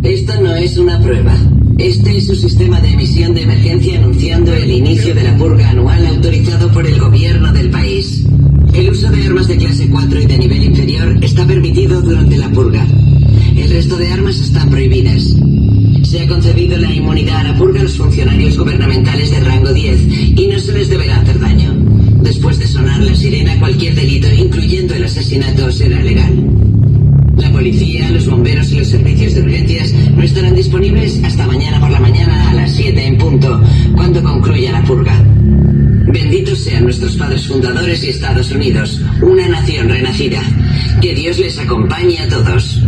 Esto no es una prueba. Este es su sistema de emisión de emergencia anunciando el inicio de la purga anual autorizado por el gobierno del país. El uso de armas de clase 4 y de nivel inferior está permitido durante la purga. El resto de armas están prohibidas. Se ha concedido la inmunidad a la purga a los funcionarios gubernamentales de rango 10 y no se les deberá hacer daño. Después de sonar la sirena, cualquier delito, incluyendo el asesinato, será legal. La policía, los bomberos y los servicios de urgencias no estarán disponibles hasta mañana por la mañana a las 7 en punto, cuando concluya la purga. Benditos sean nuestros padres fundadores y Estados Unidos, una nación renacida. Que Dios les acompañe a todos.